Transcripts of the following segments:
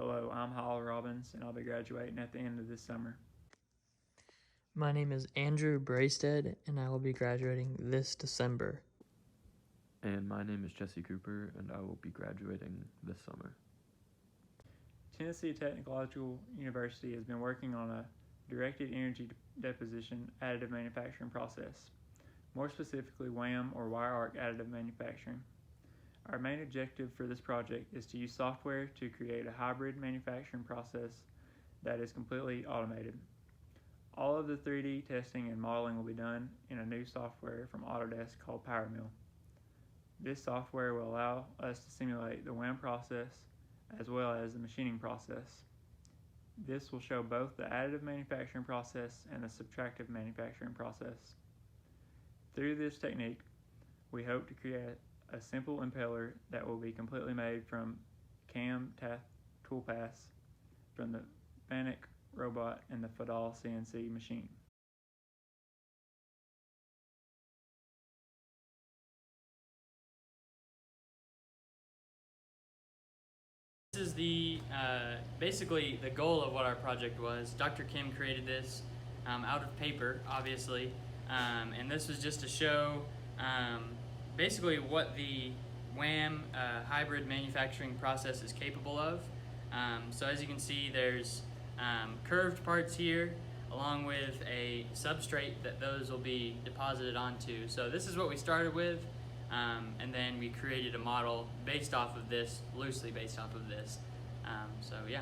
Hello, I'm Hall Robbins, and I'll be graduating at the end of this summer. My name is Andrew Braisted, and I will be graduating this December. And my name is Jesse Cooper, and I will be graduating this summer. Tennessee Technological University has been working on a directed energy deposition additive manufacturing process, more specifically WAM or wire arc additive manufacturing. Our main objective for this project is to use software to create a hybrid manufacturing process that is completely automated. All of the 3D testing and modeling will be done in a new software from Autodesk called PowerMill. This software will allow us to simulate the WAM process as well as the machining process. This will show both the additive manufacturing process and the subtractive manufacturing process. Through this technique, we hope to create a simple impeller that will be completely made from CAM toolpaths from the Fanuc robot and the Fadal CNC machine. This is basically the goal of what our project was. Dr. Kim created this out of paper, obviously, and this was just to show basically what the WAM hybrid manufacturing process is capable of. So as you can see, there's curved parts here along with a substrate that those will be deposited onto. So this is what we started with. And then we created a model based off of this, loosely based off of this. So yeah.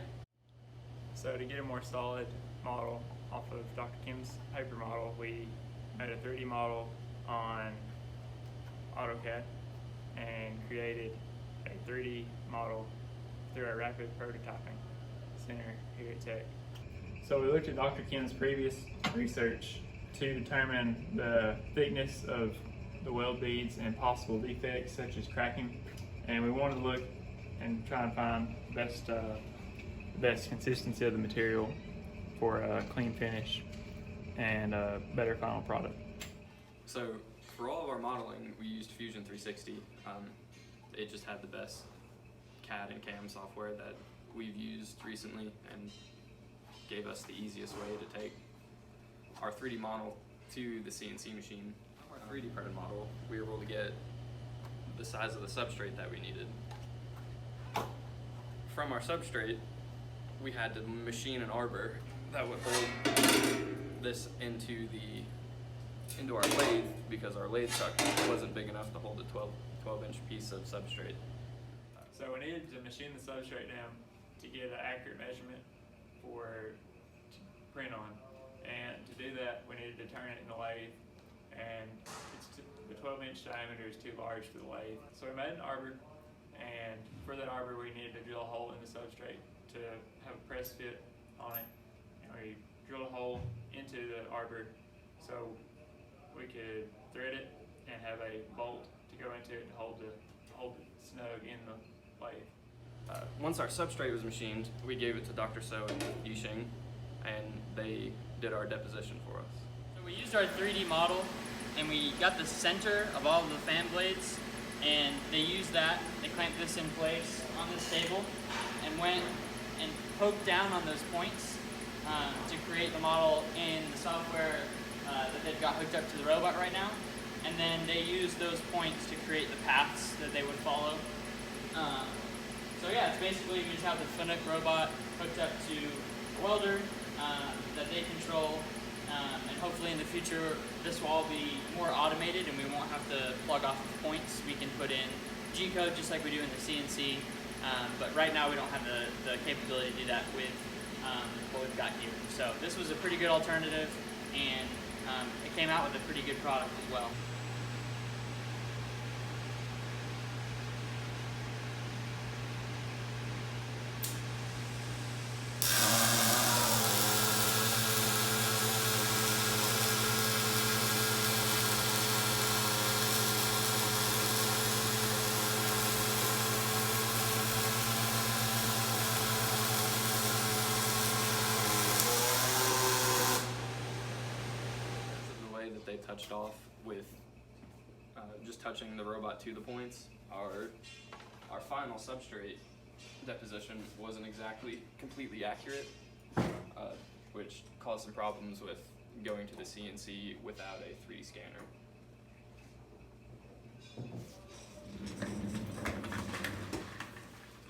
So to get a more solid model off of Dr. Kim's paper model, we made a 3D model on AutoCAD and created a 3D model through our rapid prototyping center here at Tech. So we looked at Dr. Kim's previous research to determine the thickness of the weld beads and possible defects such as cracking, and we wanted to look and try and find the best consistency of the material for a clean finish and a better final product. So for all of our modeling, we used Fusion 360. It just had the best CAD and CAM software that we've used recently and gave us the easiest way to take our 3D model to the CNC machine. Our 3D printed model, we were able to get the size of the substrate that we needed. From our substrate, we had to machine an arbor that would hold this into our lathe because our lathe truck wasn't big enough to hold a 12-inch piece of substrate. So we needed to machine the substrate down to get an accurate measurement to print on, and to do that we needed to turn it in the lathe, and the 12-inch diameter is too large for the lathe. So we made an arbor, and for that arbor we needed to drill a hole in the substrate to have a press fit on it, and we drilled a hole into the arbor so we could thread it and have a bolt to go into it to hold it snug in the lathe. Once our substrate was machined, we gave it to Dr. So and Yixing, and they did our deposition for us. So we used our 3D model and we got the center of all of the fan blades, and they used that, they clamped this in place on this table and went and poked down on those points to create the model in the software that they've got hooked up to the robot right now. And then they used those points to create the paths that they would follow. So yeah, it's basically we just have the Fanuc robot hooked up to a welder that they control, and hopefully in the future this will all be more automated and we won't have to plug off of points. We can put in G-code just like we do in the CNC, but right now we don't have the capability to do that with what we've got here. So this was a pretty good alternative, and it came out with a pretty good product as well. They touched off with just touching the robot to the points. Our final substrate deposition wasn't exactly completely accurate, which caused some problems with going to the CNC without a 3D scanner.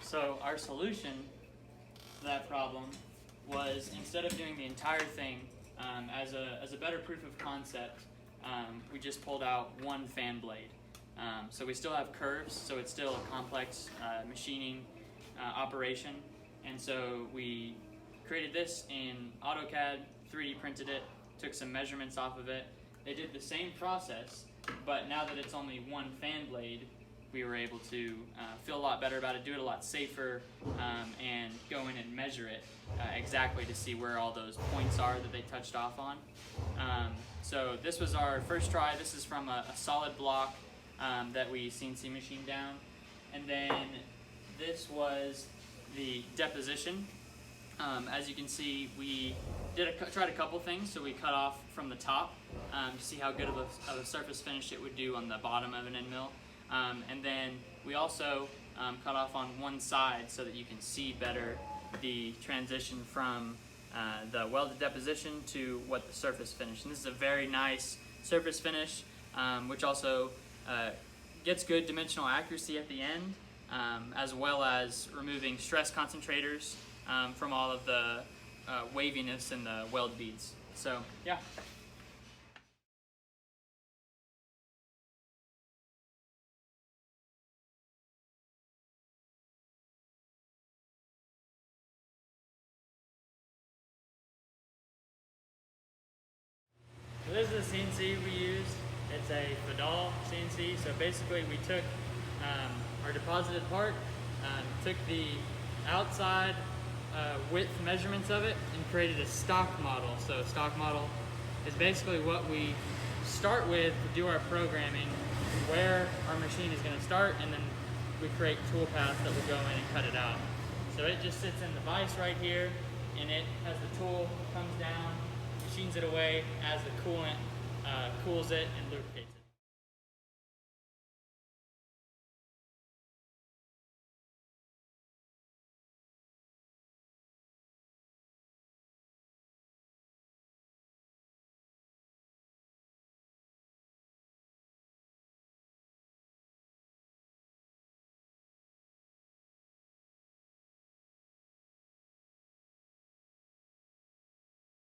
So our solution to that problem was, instead of doing the entire thing as a better proof of concept, we just pulled out one fan blade. So we still have curves, so it's still a complex machining operation. And so we created this in AutoCAD, 3D printed it, took some measurements off of it. They did the same process, but now that it's only one fan blade, we were able to feel a lot better about it, do it a lot safer, and go in and measure it exactly to see where all those points are that they touched off on. So this was our first try. This is from a solid block that we CNC machined down. And then this was the deposition. As you can see, we tried a couple things. So we cut off from the top to see how good of a surface finish it would do on the bottom of an end mill. And then we also cut off on one side so that you can see better the transition from the welded deposition to what the surface finish. And this is a very nice surface finish, which also gets good dimensional accuracy at the end, as well as removing stress concentrators from all of the waviness in the weld beads. So yeah. So this is the CNC we used. It's a Fadal CNC. So basically we took our deposited part, took the outside width measurements of it and created a stock model. So a stock model is basically what we start with to do our programming, where our machine is going to start, and then we create tool paths that will go in and cut it out. So it just sits in the vise right here, and it, as the tool comes down, machines it away as the coolant cools it and lubricates it.